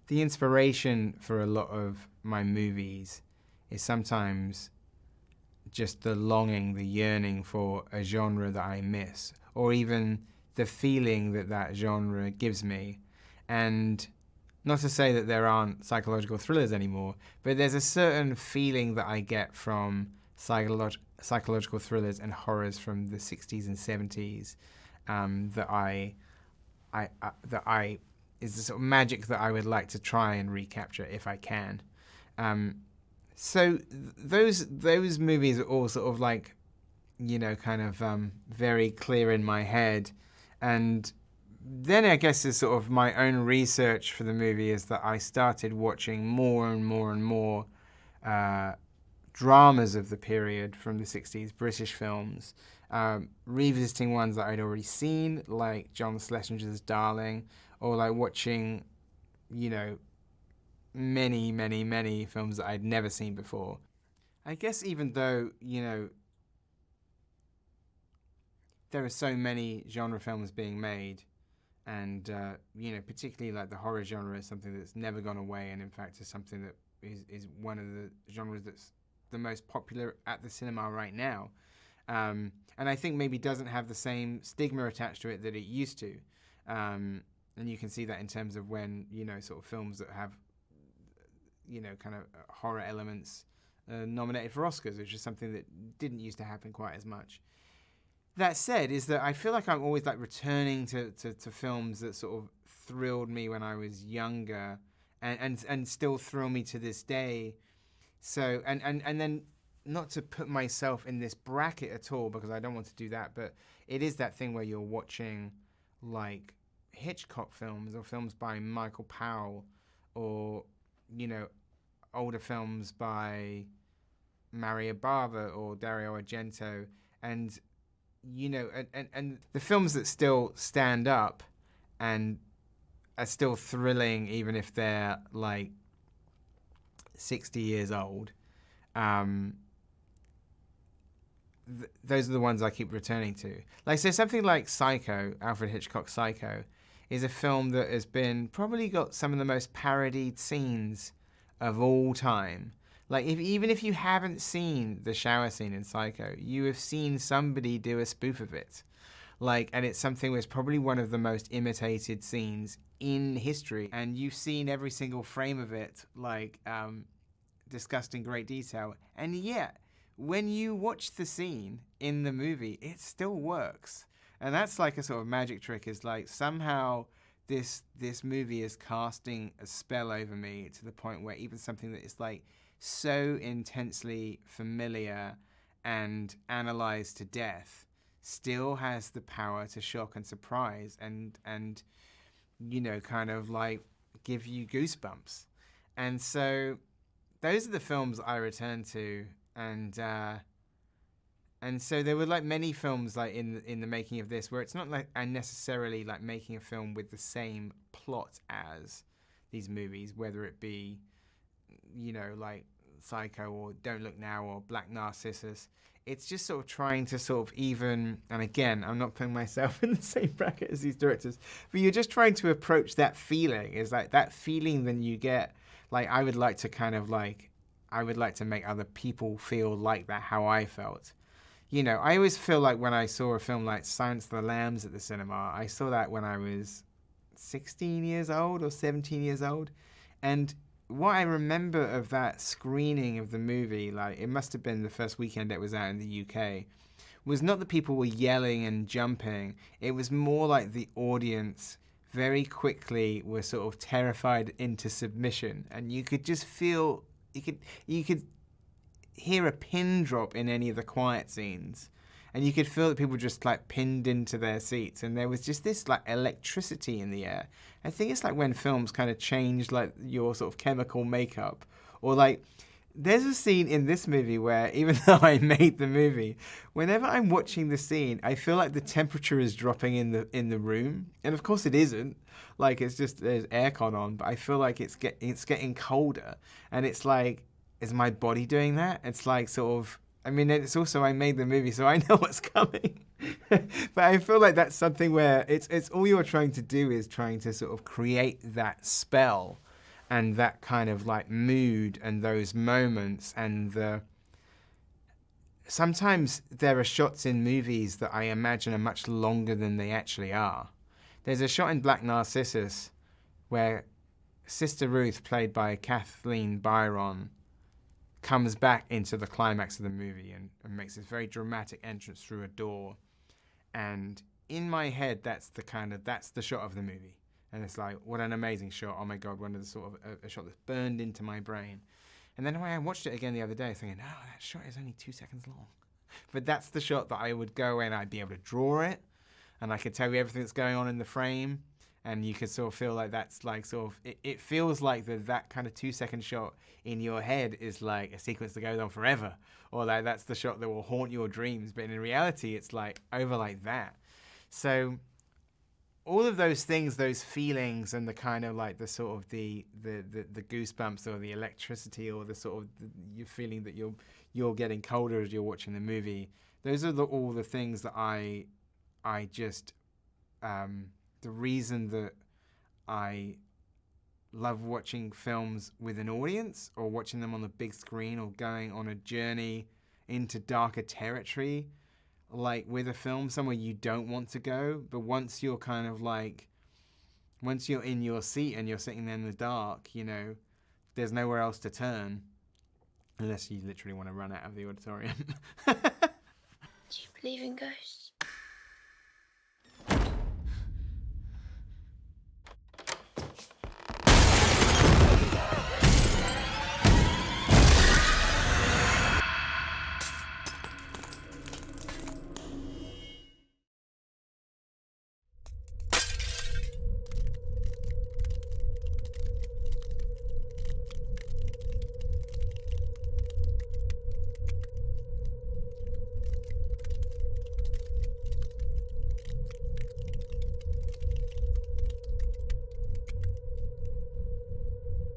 the inspiration for a lot of my movies is sometimes just the longing, the yearning for a genre that I miss, or even the feeling that that genre gives me. And not to say that there aren't psychological thrillers anymore, but there's a certain feeling that I get from psychological thrillers and horrors from the 60s and 70s that is the sort of magic that I would like to try and recapture if I can. So those movies are all sort of like, kind of very clear in my head. And then I guess is sort of my own research for the movie is that I started watching more and more and more dramas of the period from the 60s, British films, revisiting ones that I'd already seen, like John Schlesinger's Darling, or like watching, many, many, many films that I'd never seen before. I guess even though, there are so many genre films being made, and, particularly like the horror genre is something that's never gone away, and in fact is something that is one of the genres that's the most popular at the cinema right now. And I think maybe doesn't have the same stigma attached to it that it used to. And you can see that in terms of when, sort of films that have, kind of horror elements nominated for Oscars, which is something that didn't used to happen quite as much. That said, is that I feel like I'm always like returning to films that sort of thrilled me when I was younger and still thrill me to this day. So, and then not to put myself in this bracket at all, because I don't want to do that, but it is that thing where you're watching like Hitchcock films or films by Michael Powell or, older films by Mario Bava or Dario Argento, and the films that still stand up and are still thrilling even if they're like 60 years old, those are the ones I keep returning to. Like, so something like Psycho, Alfred Hitchcock's Psycho, is a film that has been probably got some of the most parodied scenes of all time. Like, even if you haven't seen the shower scene in Psycho, you have seen somebody do a spoof of it. Like, and it's something that's probably one of the most imitated scenes in history. And you've seen every single frame of it, like, discussed in great detail. And yet, when you watch the scene in the movie, it still works. And that's like a sort of magic trick, is like somehow this movie is casting a spell over me to the point where even something that is like so intensely familiar and analyzed to death still has the power to shock and surprise and kind of like give you goosebumps. And so those are the films I return to, and so there were like many films like in the making of this where it's not like I'm necessarily like making a film with the same plot as these movies, whether it be like Psycho or Don't Look Now or Black Narcissus. It's just sort of trying to sort of even, and again, I'm not putting myself in the same bracket as these directors, but you're just trying to approach that feeling. Is like that feeling then you get, like, I would like to make other people feel like that, how I felt. I always feel like when I saw a film like Silence of the Lambs at the cinema, I saw that when I was 16 years old or 17 years old. And what I remember of that screening of the movie, like it must have been the first weekend it was out in the UK, was not that people were yelling and jumping. It was more like the audience very quickly were sort of terrified into submission. And you could just feel, you could hear a pin drop in any of the quiet scenes. And you could feel that people just like pinned into their seats, and there was just this like electricity in the air. I think it's like when films kind of change like your sort of chemical makeup, or like there's a scene in this movie where even though I made the movie, whenever I'm watching the scene, I feel like the temperature is dropping in the room, and of course it isn't. Like it's just there's aircon on, but I feel like it's getting colder, and it's like, is my body doing that? It's like sort of. I mean, it's also I made the movie, so I know what's coming. But I feel like that's something where it's all you're trying to do is trying to sort of create that spell. and that kind of like mood and those moments and the sometimes there are shots in movies that I imagine are much longer than they actually are. There's a shot in Black Narcissus where Sister Ruth, played by Kathleen Byron, comes back into the climax of the movie and makes this very dramatic entrance through a door. And in my head, that's the shot of the movie. And it's like, what an amazing shot. Oh my God, one of the sort of a shot that's burned into my brain. And then when I watched it again the other day, thinking, oh, that shot is only 2 seconds long. But that's the shot that I would go in, I'd be able to draw it, and I could tell you everything that's going on in the frame, and you could sort of feel like that's like sort of, it feels like that kind of 2 second shot in your head is like a sequence that goes on forever, or like that's the shot that will haunt your dreams, but in reality it's like over like that. So all of those things, those feelings, and the kind of like the sort of the goosebumps or the electricity or the sort of you're feeling that you're getting colder as you're watching the movie. Those are all the things that I just the reason that I love watching films with an audience or watching them on the big screen or going on a journey into darker territory, like with a film somewhere you don't want to go, but once you're kind of like, once you're in your seat and you're sitting there in the dark, you know, there's nowhere else to turn unless you literally want to run out of the auditorium. Do you believe in ghosts?